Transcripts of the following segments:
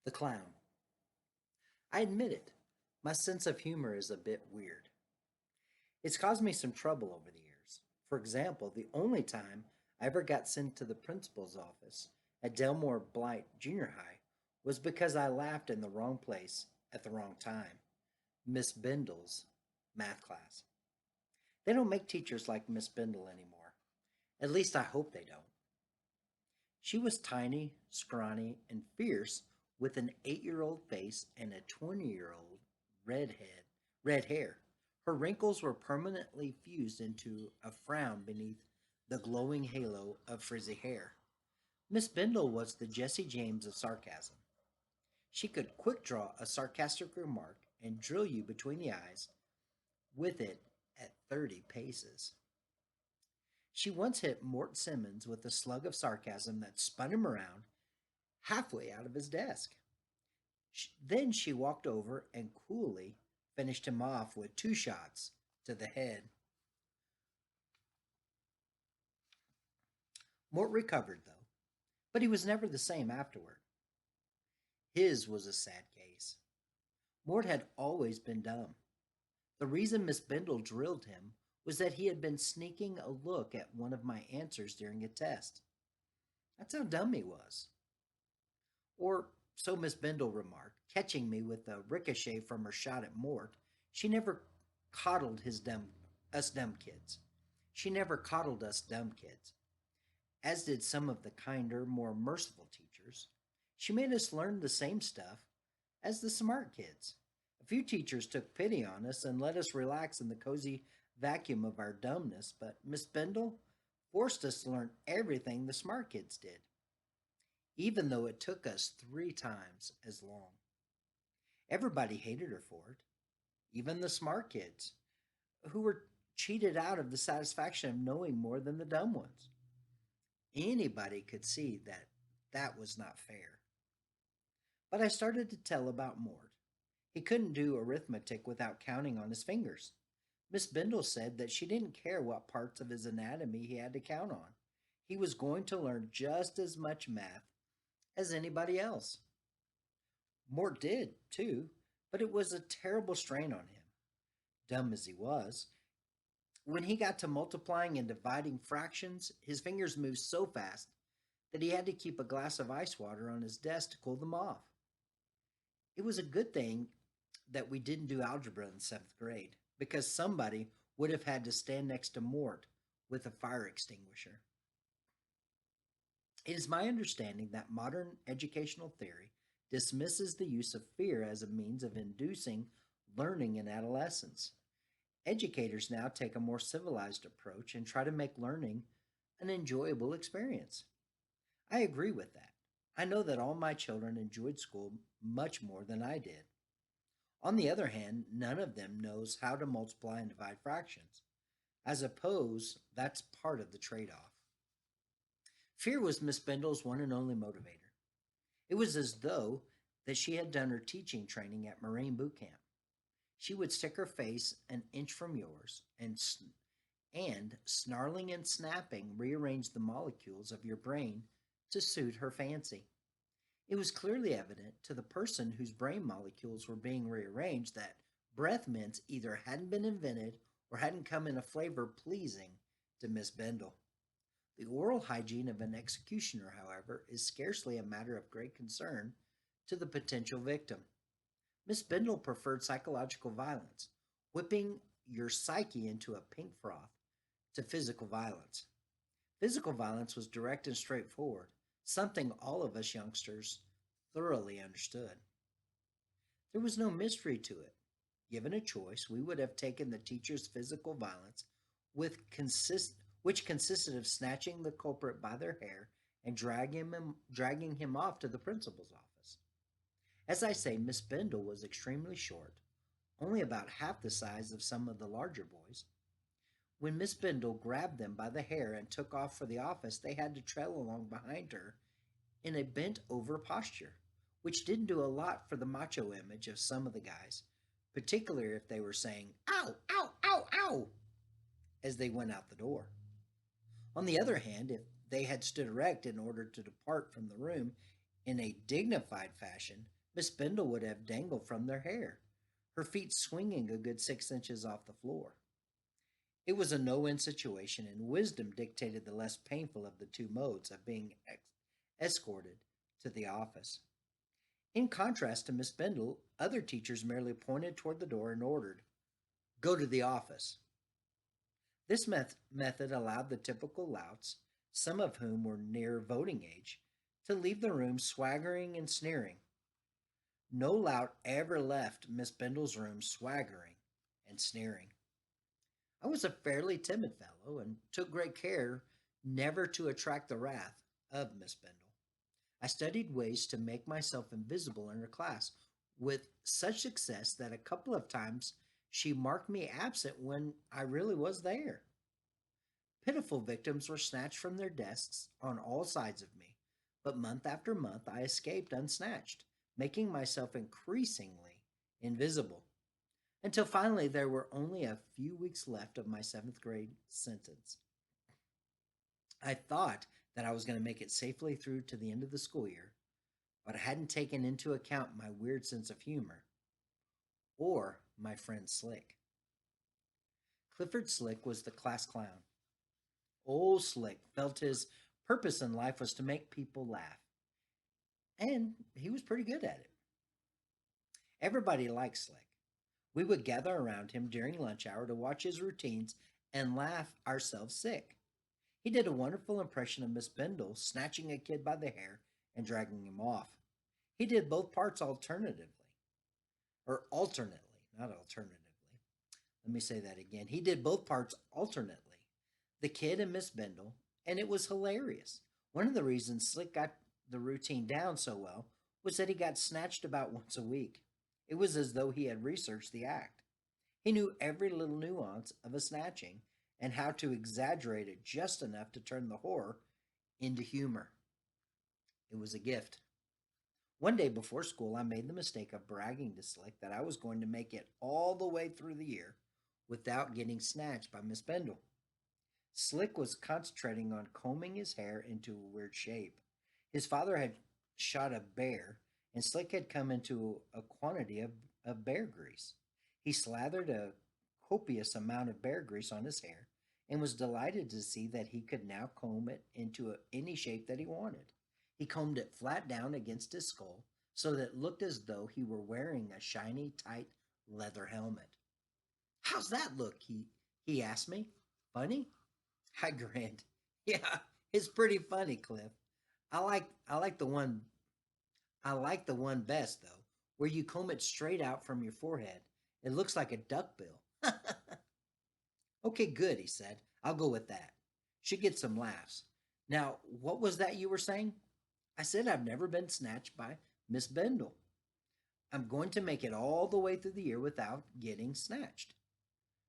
The clown. I admit it, my sense of humor is a bit weird. It's caused me some trouble over the years. For example, the only time I ever got sent to the principal's office at Delmore Blight Junior High was because I laughed in the wrong place at the wrong time. Miss Bindle's math class. They don't make teachers like Miss Bindle anymore. At least I hope they don't. She was tiny, scrawny, and fierce with an 8-year-old face and a 20-year-old red hair. Her wrinkles were permanently fused into a frown beneath the glowing halo of frizzy hair. Miss Bindle was the Jesse James of sarcasm. She could quick draw a sarcastic remark and drill you between the eyes with it at 30 paces. She once hit Mort Simmons with a slug of sarcasm that spun him around halfway out of his desk. Then she walked over and coolly finished him off with 2 shots to the head. Mort recovered, though, but he was never the same afterward. His was a sad case. Mort had always been dumb. The reason Miss Bindle drilled him was that he had been sneaking a look at one of my answers during a test. That's how dumb he was. Or so Miss Bindle remarked, catching me with a ricochet from her shot at Mort. She never coddled us dumb kids. She never coddled us dumb kids, as did some of the kinder, more merciful teachers. She made us learn the same stuff as the smart kids. A few teachers took pity on us and let us relax in the cozy vacuum of our dumbness, but Miss Bindle forced us to learn everything the smart kids did, even though it took us 3 times as long. Everybody hated her for it, even the smart kids, who were cheated out of the satisfaction of knowing more than the dumb ones. Anybody could see that that was not fair. But I started to tell about Mort. He couldn't do arithmetic without counting on his fingers. Miss Bindle said that she didn't care what parts of his anatomy he had to count on. He was going to learn just as much math as anybody else. Mort did, too, but it was a terrible strain on him. Dumb as he was, when he got to multiplying and dividing fractions, his fingers moved so fast that he had to keep a glass of ice water on his desk to cool them off. It was a good thing that we didn't do algebra in 7th grade because somebody would have had to stand next to Mort with a fire extinguisher. It is my understanding that modern educational theory dismisses the use of fear as a means of inducing learning in adolescence. Educators now take a more civilized approach and try to make learning an enjoyable experience. I agree with that. I know that all my children enjoyed school much more than I did. On the other hand, none of them knows how to multiply and divide fractions. I suppose that's part of the trade off. Fear was Miss Bindle's one and only motivator. It was as though that she had done her teaching training at Marine Boot Camp. She would stick her face an inch from yours and snarling and snapping, rearrange the molecules of your brain to suit her fancy. It was clearly evident to the person whose brain molecules were being rearranged that breath mints either hadn't been invented or hadn't come in a flavor pleasing to Miss Bindle. The oral hygiene of an executioner, however, is scarcely a matter of great concern to the potential victim. Miss Bindle preferred psychological violence, whipping your psyche into a pink froth, to physical violence. Physical violence was direct and straightforward, something all of us youngsters thoroughly understood. There was no mystery to it. Given a choice, we would have taken the teacher's physical violence, which consisted of snatching the culprit by their hair and dragging him off to the principal's office. As I say, Miss Bindle was extremely short, only about half the size of some of the larger boys. When Miss Bindle grabbed them by the hair and took off for the office, they had to trail along behind her in a bent over posture, which didn't do a lot for the macho image of some of the guys, particularly if they were saying, ow, ow, ow, ow, as they went out the door. On the other hand, if they had stood erect in order to depart from the room in a dignified fashion, Miss Bendel would have dangled from their hair, her feet swinging a good 6 inches off the floor. It was a no win situation, and wisdom dictated the less painful of the two modes of being escorted to the office. In contrast to Miss Bendel, other teachers merely pointed toward the door and ordered, "Go to the office." This method allowed the typical louts, some of whom were near voting age, to leave the room swaggering and sneering. No lout ever left Miss Bendel's room swaggering and sneering. I was a fairly timid fellow and took great care never to attract the wrath of Miss Bendel. I studied ways to make myself invisible in her class with such success that a couple of times she marked me absent when I really was there. Pitiful victims were snatched from their desks on all sides of me, but month after month I escaped unsnatched, making myself increasingly invisible, until finally there were only a few weeks left of my seventh grade sentence. I thought that I was going to make it safely through to the end of the school year, but I hadn't taken into account my weird sense of humor or my friend Slick. Clifford Slick was the class clown. Old Slick felt his purpose in life was to make people laugh, and he was pretty good at it. Everybody liked Slick. We would gather around him during lunch hour to watch his routines and laugh ourselves sick. He did a wonderful impression of Miss Bendel snatching a kid by the hair and dragging him off. He did both parts alternately, not alternatively. Let me say that again. He did both parts alternately, the kid and Miss Bendel, and it was hilarious. One of the reasons Slick got the routine down so well was that he got snatched about once a week. It was as though he had researched the act. He knew every little nuance of a snatching and how to exaggerate it just enough to turn the horror into humor. It was a gift. One day before school, I made the mistake of bragging to Slick that I was going to make it all the way through the year without getting snatched by Miss Bendel. Slick was concentrating on combing his hair into a weird shape. His father had shot a bear, and Slick had come into a quantity of bear grease. He slathered a copious amount of bear grease on his hair and was delighted to see that he could now comb it into any shape that he wanted. He combed it flat down against his skull so that it looked as though he were wearing a shiny, tight leather helmet. "How's that look?" he asked me. "Funny?" I grinned. "Yeah, it's pretty funny, Cliff. I like the one best though, where you comb it straight out from your forehead. It looks like a duck bill." "Okay, good," he said. "I'll go with that. Should get some laughs. Now, what was that you were saying?" I said I've never been snatched by Miss Bendel. I'm going to make it all the way through the year without getting snatched.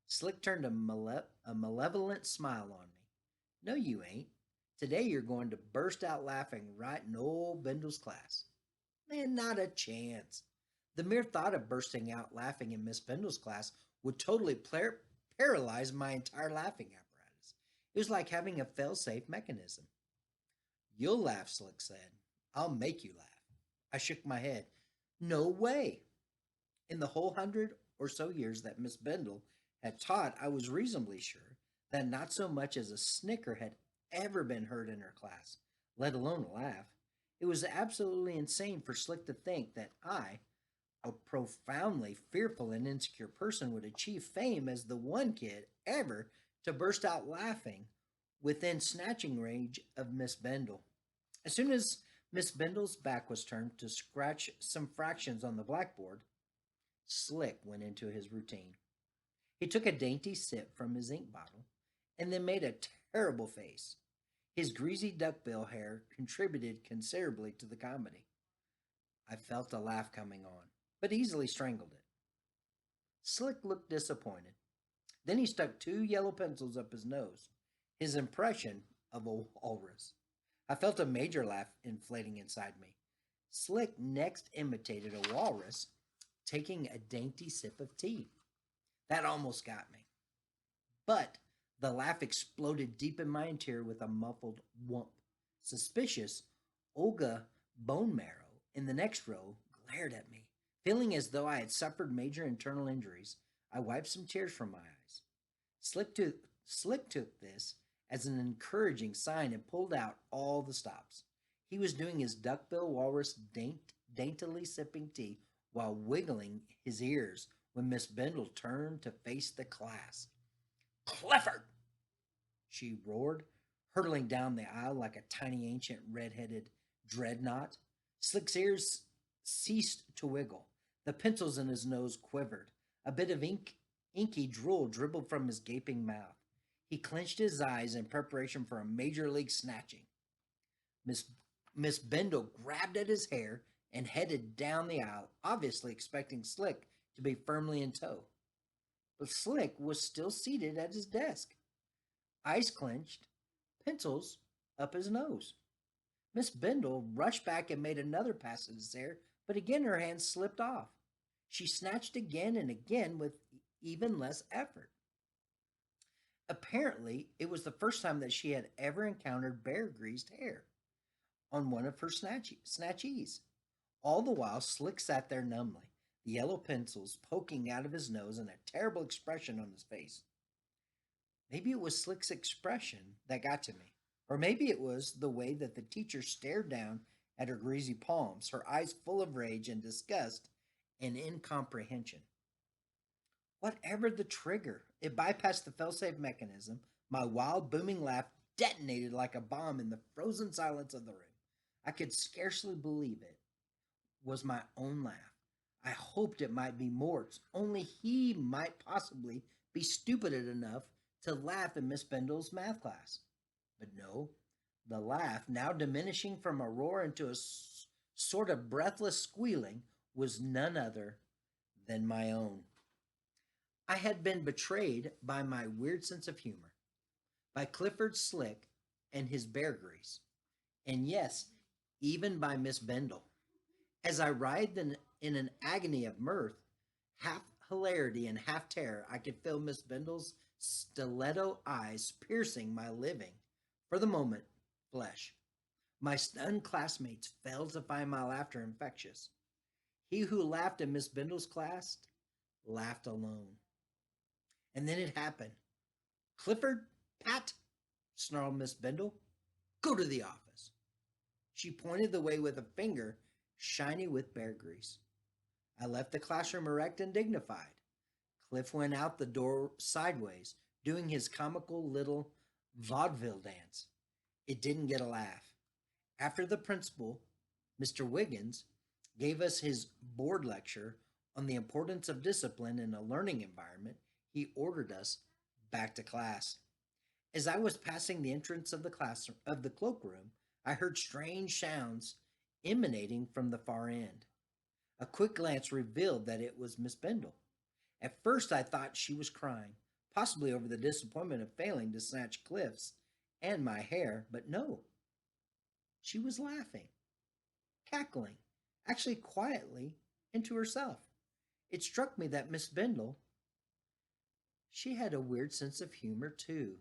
Slick turned a malevolent smile on me. "No, you ain't. Today you're going to burst out laughing right in old Bendel's class." "Man, not a chance." The mere thought of bursting out laughing in Miss Bendel's class would totally paralyze my entire laughing apparatus. It was like having a fail-safe mechanism. "You'll laugh," Slick said. "I'll make you laugh." I shook my head. "No way." In the whole 100 or so years that Miss Bendel had taught, I was reasonably sure that not so much as a snicker had ever been heard in her class, let alone a laugh. It was absolutely insane for Slick to think that I, a profoundly fearful and insecure person, would achieve fame as the one kid ever to burst out laughing within snatching range of Miss Bendel. As soon as Miss Bendel's back was turned to scratch some fractions on the blackboard, Slick went into his routine. He took a dainty sip from his ink bottle and then made a terrible face. His greasy duckbill hair contributed considerably to the comedy. I felt a laugh coming on, but easily strangled it. Slick looked disappointed. Then he stuck two yellow pencils up his nose, his impression of a walrus. I felt a major laugh inflating inside me. Slick next imitated a walrus taking a dainty sip of tea. That almost got me. But the laugh exploded deep in my interior with a muffled whump. Suspicious, Olga Bone Marrow in the next row glared at me. Feeling as though I had suffered major internal injuries, I wiped some tears from my eyes. Slick took this as an encouraging sign and pulled out all the stops. He was doing his duckbill walrus daintily sipping tea while wiggling his ears when Miss Bendel turned to face the class. Clifford! She roared, hurtling down the aisle like a tiny ancient red-headed dreadnought. Slick's ears ceased to wiggle. The pencils in his nose quivered. A bit of inky drool dribbled from his gaping mouth. He clenched his eyes in preparation for a major league snatching. Miss Miss Bendel grabbed at his hair and headed down the aisle, obviously expecting Slick to be firmly in tow. But Slick was still seated at his desk, eyes clenched, pencils up his nose. Miss Bendel rushed back and made another pass at his hair, but again her hand slipped off. She snatched again and again with even less effort. Apparently, it was the first time that she had ever encountered bear greased hair on one of her snatchees. All the while, Slick sat there numbly, the yellow pencils poking out of his nose and a terrible expression on his face. Maybe it was Slick's expression that got to me, or maybe it was the way that the teacher stared down at her greasy palms, her eyes full of rage and disgust and incomprehension. Whatever the trigger, it bypassed the failsafe mechanism. My wild, booming laugh detonated like a bomb in the frozen silence of the room. I could scarcely believe it was my own laugh. I hoped it might be Mort's, only he might possibly be stupid enough to laugh in Miss Bendel's math class. But no, the laugh, now diminishing from a roar into a sort of breathless squealing, was none other than my own. I had been betrayed by my weird sense of humor, by Clifford Slick and his bear grease, and yes, even by Miss Bendel. As I writhed in an agony of mirth, half hilarity and half terror, I could feel Miss Bendel's stiletto eyes piercing my living, for the moment, flesh. My stunned classmates failed to find my laughter infectious. He who laughed in Miss Bendel's class laughed alone. And then it happened. Clifford, Pat, snarled Miss Bendel, go to the office. She pointed the way with a finger shiny with bear grease. I left the classroom erect and dignified. Cliff went out the door sideways, doing his comical little vaudeville dance. It didn't get a laugh. After the principal, Mr. Wiggins, gave us his board lecture on the importance of discipline in a learning environment, he ordered us back to class. As I was passing the entrance of the cloakroom, I heard strange sounds emanating from the far end. A quick glance revealed that it was Miss Bendel. At first, I thought she was crying, possibly over the disappointment of failing to snatch Cliff's and my hair, but no. She was laughing, cackling, actually quietly, into herself. It struck me that Miss Bendel, she had a weird sense of humor too.